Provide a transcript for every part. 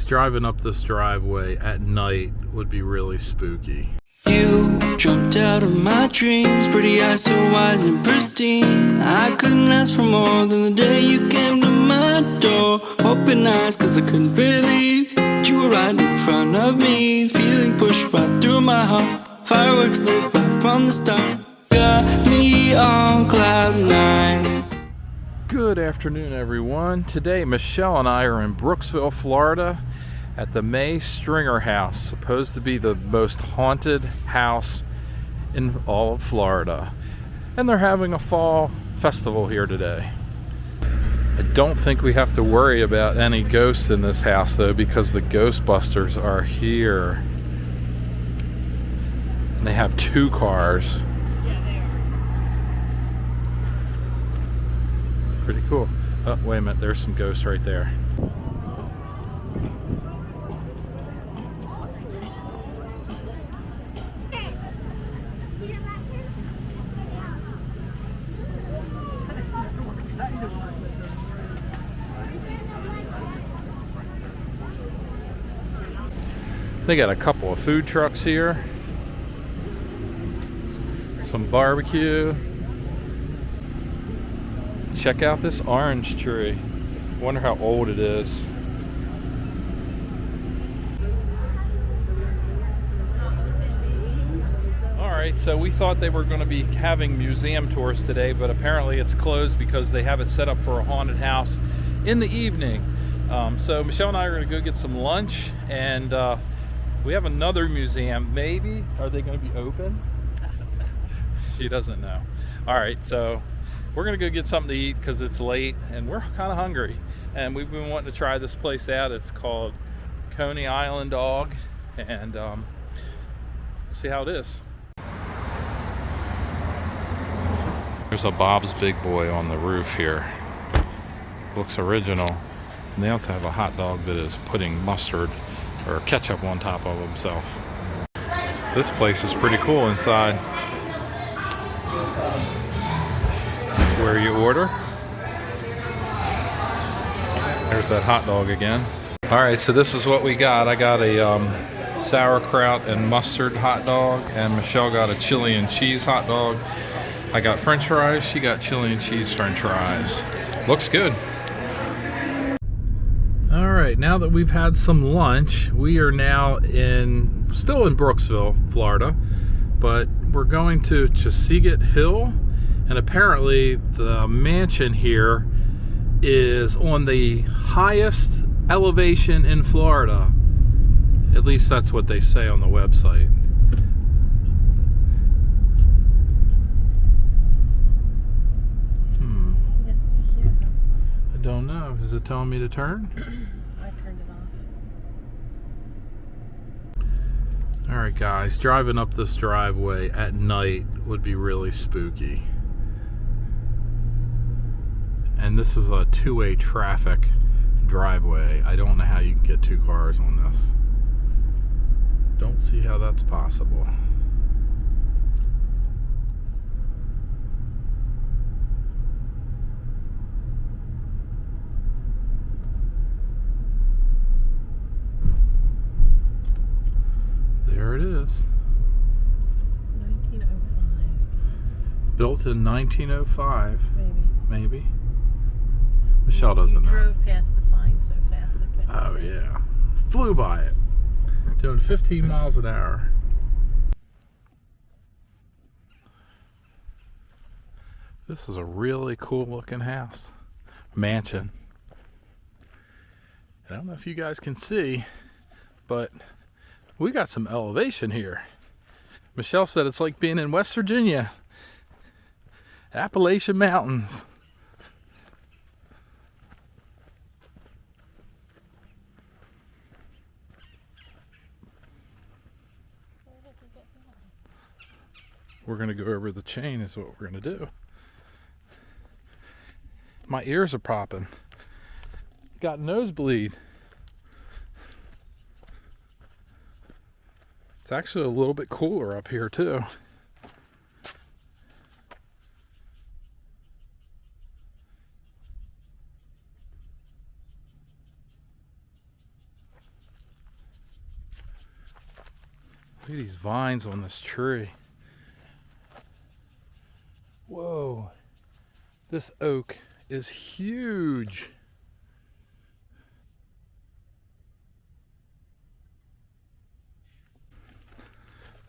Driving up this driveway at night would be really spooky. You jumped out of my dreams, pretty eyes so wise and pristine. I couldn't ask for more than the day you came to my door. Open eyes cause I couldn't believe that you were right in front of me. Feeling pushed right through my heart, fireworks lit right from the start. Got me on cloud nine. Good afternoon, everyone. Today Michelle and I are in Brooksville, Florida at the May Stringer House, supposed to be the most haunted house in all of Florida. And they're having a fall festival here today. I don't think we have to worry about any ghosts in this house though, because the Ghostbusters are here. And they have 2 cars. Pretty cool. Oh, wait a minute, there's some ghosts right there. They got a couple of food trucks here. Some barbecue. Check out this orange tree. Wonder how old it is. Alright, so we thought they were going to be having museum tours today, but apparently it's closed because they have it set up for a haunted house in the evening. So Michelle and I are going to go get some lunch, and we have another museum. Maybe. Are they going to be open? She doesn't know. Alright, so we're gonna go get something to eat because it's late and we're kind of hungry, and we've been wanting to try this place out. It's called Coney Island Dog, and see how it is. There's a Bob's Big Boy on the roof here. Looks original. And they also have a hot dog that is putting mustard or ketchup on top of himself. So this place is pretty cool inside. Where you order. There's that hot dog again. Alright, so this is what we got. I got a sauerkraut and mustard hot dog, and Michelle got a chili and cheese hot dog. I got french fries, she got chili and cheese french fries. Looks good. Alright, now that we've had some lunch, we are now still in Brooksville, Florida, but we're going to Chesapeake Hill. And apparently the mansion here is on the highest elevation in Florida. At least that's what they say on the website. Yes, here. I don't know. Is it telling me to turn? I turned it off. Alright guys, driving up this driveway at night would be really spooky. And this is a 2-way traffic driveway. I don't know how you can get 2 cars on this. Don't see how that's possible. There it is. 1905. Built in 1905. Maybe. Michelle doesn't know. Drove past the sign so fast I couldn't Oh see. yeah. Flew by it. Doing 15 miles an hour. This is a really cool looking house. Mansion. I don't know if you guys can see, but we got some elevation here. Michelle said it's like being in West Virginia. Appalachian Mountains. We're going to go over the chain is what we're going to do. My ears are popping. Got nosebleed. It's actually a little bit cooler up here too. Look at these vines on this tree. Whoa. This oak is huge.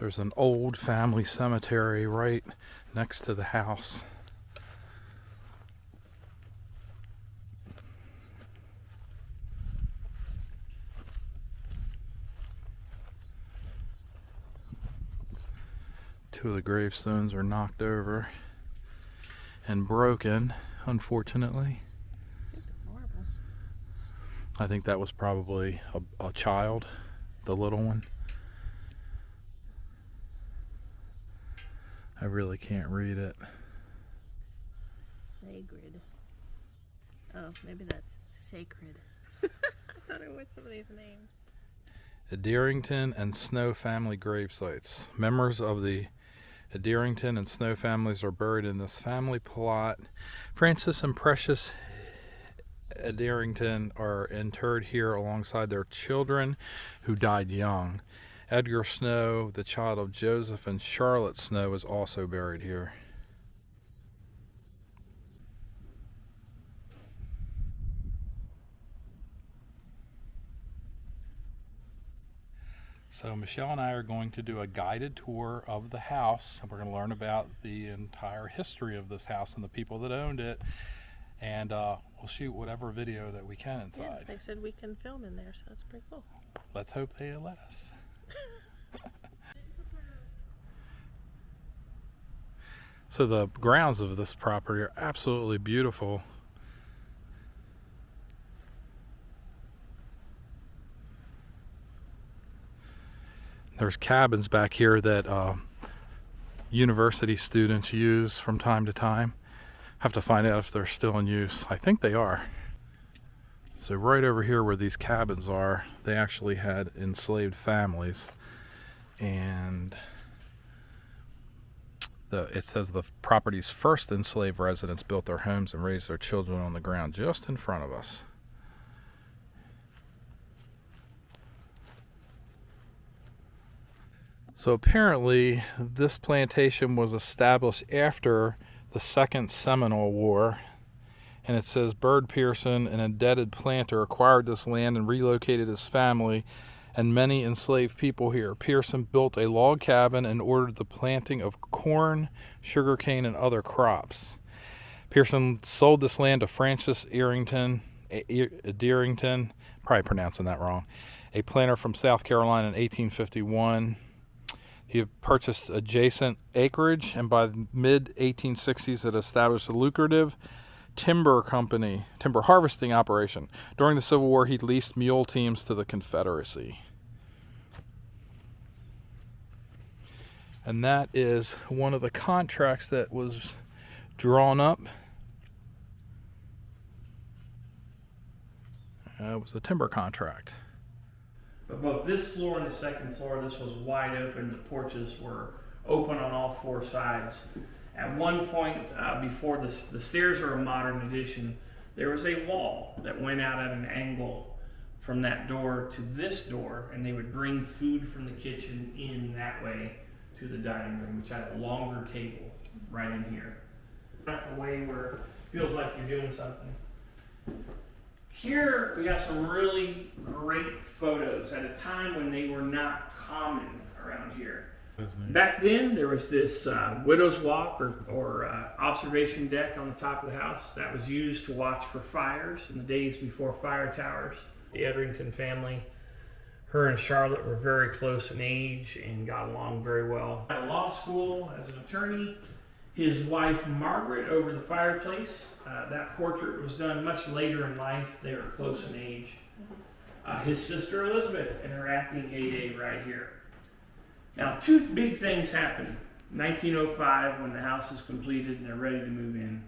There's an old family cemetery right next to the house. Two of the gravestones are knocked over and broken, unfortunately. Marbles. I think that was probably a child, the little one. I really can't read it. Sacred. Oh, maybe that's sacred. I thought it was somebody's name. Adderington and Snow family grave sites. Members of the Adderington and Snow families are buried in this family plot. Francis and Precious Adderington are interred here alongside their children who died young. Edgar Snow, the child of Joseph and Charlotte Snow, is also buried here. So Michelle and I are going to do a guided tour of the house, and we're going to learn about the entire history of this house and the people that owned it, and we'll shoot whatever video that we can inside. Yeah, they said we can film in there, so that's pretty cool. Let's hope they let us. So the grounds of this property are absolutely beautiful. There's cabins back here that university students use from time to time. Have to find out if they're still in use. I think they are. So right over here where these cabins are, they actually had enslaved families, and it says the property's first enslaved residents built their homes and raised their children on the ground just in front of us. So apparently this plantation was established after the Second Seminole War, and it says Bird Pearson, an indebted planter, acquired this land and relocated his family and many enslaved people here. Pearson built a log cabin and ordered the planting of corn, sugarcane, and other crops. Pearson sold this land to Francis Adderington, probably pronouncing that wrong, a planter from South Carolina in 1851. He had purchased adjacent acreage, and by the mid-1860s had established a lucrative timber harvesting operation. During the Civil War, he leased mule teams to the Confederacy. And that is one of the contracts that was drawn up. It was a timber contract. But both this floor and the second floor, this was wide open. The porches were open on all four sides. At one point, before the stairs are a modern addition, there was a wall that went out at an angle from that door to this door, and they would bring food from the kitchen in that way to the dining room, which had a longer table right in here. A way where it feels like you're doing something. Here we have some really great photos at a time when they were not common around here. Back then, there was this widow's walk or observation deck on the top of the house that was used to watch for fires in the days before fire towers. The Adderington family, her and Charlotte were very close in age and got along very well. At law school as an attorney, his wife Margaret over the fireplace. That portrait was done much later in life. They were close in age. His sister Elizabeth in her acting heyday right here. Now, two big things happened. 1905, when the house is completed and they're ready to move in.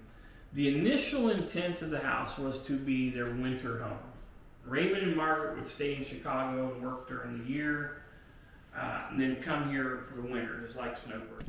The initial intent of the house was to be their winter home. Raymond and Margaret would stay in Chicago and work during the year, and then come here for the winter, just like snowbird.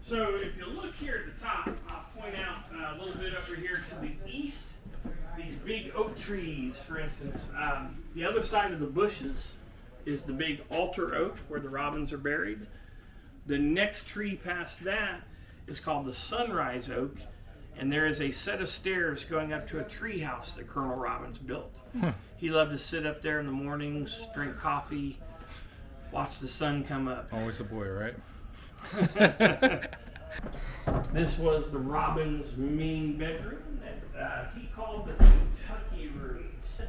So if you look here at the top, I'll point out a little bit over here to the east, these big oak trees, for instance. The other side of the bushes is the big altar oak where the robins are buried. The next tree past that is called the sunrise oak, and there is a set of stairs going up to a tree house that Colonel Robbins built. He loved to sit up there in the mornings, drink coffee, watch the sun come up. Always a boy, right? This was the Robbins' main bedroom that he called the Kentucky rooms.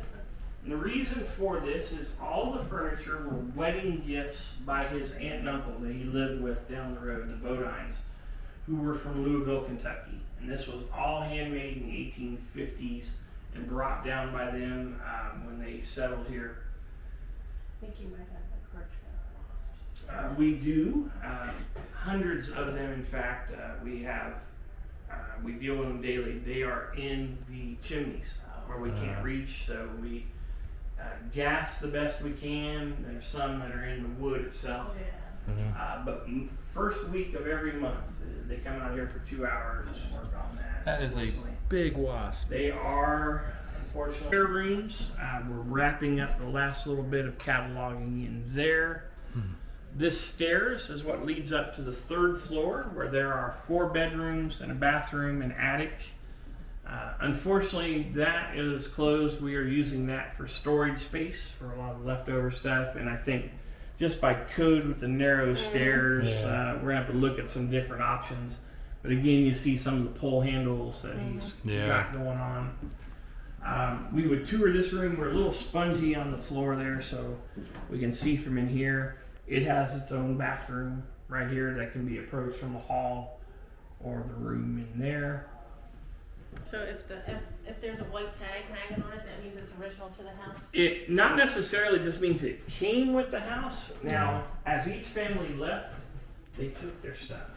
And the reason for this is all the furniture were wedding gifts by his aunt and uncle that he lived with down the road, the Bodines, who were from Louisville, Kentucky. And this was all handmade in the 1850s and brought down by them when they settled here. I think you might have a card track. We do. Hundreds of them, in fact. We deal with them daily. They are in the chimneys where we can't reach, so we gas the best we can. There's some that are in the wood itself. But first week of every month, they come out here for 2 hours and work on that. That is a big wasp. They are, unfortunately, their rooms. We're wrapping up the last little bit of cataloging in there. This stairs is what leads up to the 3rd floor, where there are 4 bedrooms and a bathroom and attic. Unfortunately, that is closed. We are using that for storage space for a lot of leftover stuff, and I think just by code with the narrow stairs, we're going to have to look at some different options. But again, you see some of the pull handles that he's got going on. We would tour this room. We're a little spongy on the floor there, so we can see from in here. It has its own bathroom right here that can be approached from the hall or the room in there. So if there's a white tag hanging on it, that means it's original to the house? It not necessarily just means it came with the house. Now, as each family left, they took their stuff.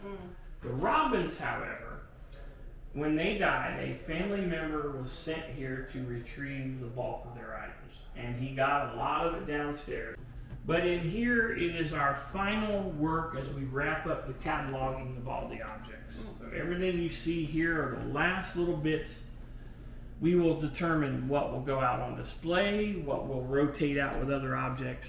The Robbins, however, when they died, a family member was sent here to retrieve the bulk of their items, and he got a lot of it downstairs. But in here, it is our final work as we wrap up the cataloging of all the objects. So everything you see here are the last little bits. We will determine what will go out on display, what will rotate out with other objects,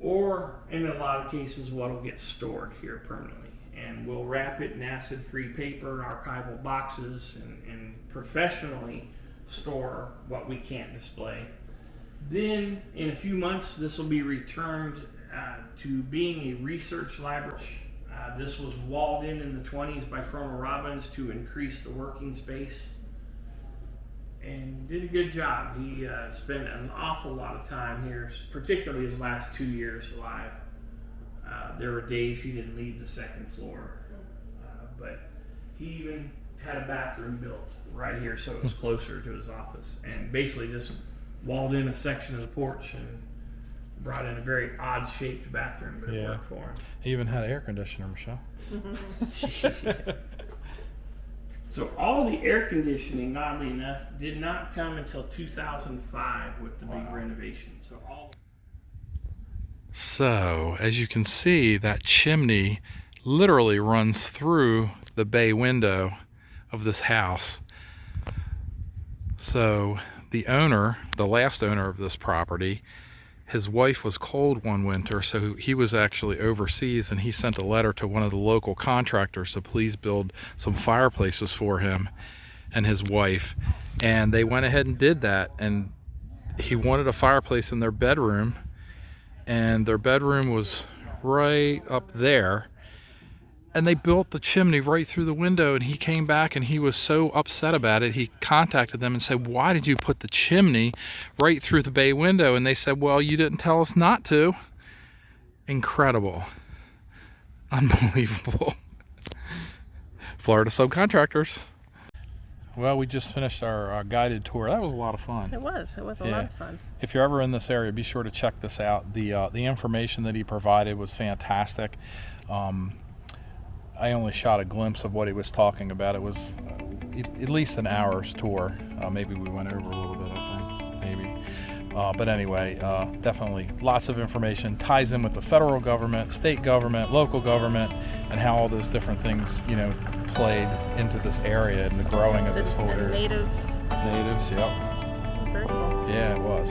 or in a lot of cases, what will get stored here permanently. And we'll wrap it in acid-free paper, archival boxes, and professionally store what we can't display. Then, in a few months, this will be returned to being a research library. This was walled in the 20s by Colonel Robbins to increase the working space, and did a good job. He spent an awful lot of time here, particularly his last 2 years alive. There were days he didn't leave the 2nd floor, but he even had a bathroom built right here so it was closer to his office, and basically just walled in a section of the porch and brought in a very odd shaped bathroom, but it worked for him. He even had an air conditioner, Michelle. So all the air conditioning, oddly enough, did not come until 2005 with the big renovation. So, as you can see, that chimney literally runs through the bay window of this house. So, the owner, the last owner of this property, his wife was cold one winter, so he was actually overseas, and he sent a letter to one of the local contractors to please build some fireplaces for him and his wife. And they went ahead and did that, and he wanted a fireplace in their bedroom, and their bedroom was right up there, and they built the chimney right through the window. And he came back and he was so upset about it. He contacted them and said, "Why did you put the chimney right through the bay window?" And they said, "Well, you didn't tell us not to." Incredible. Unbelievable. Florida subcontractors. Well, we just finished our guided tour. That was a lot of fun. It was a lot of fun. If you're ever in this area, be sure to check this out. The information that he provided was fantastic. I only shot a glimpse of what he was talking about. It was at least an hour's tour. Maybe we went over a little bit, I think, maybe. But anyway, definitely lots of information, ties in with the federal government, state government, local government, and how all those different things, you know, played into this area and the growing of this whole area. Natives. Natives, yep. Very cool. Yeah, it was.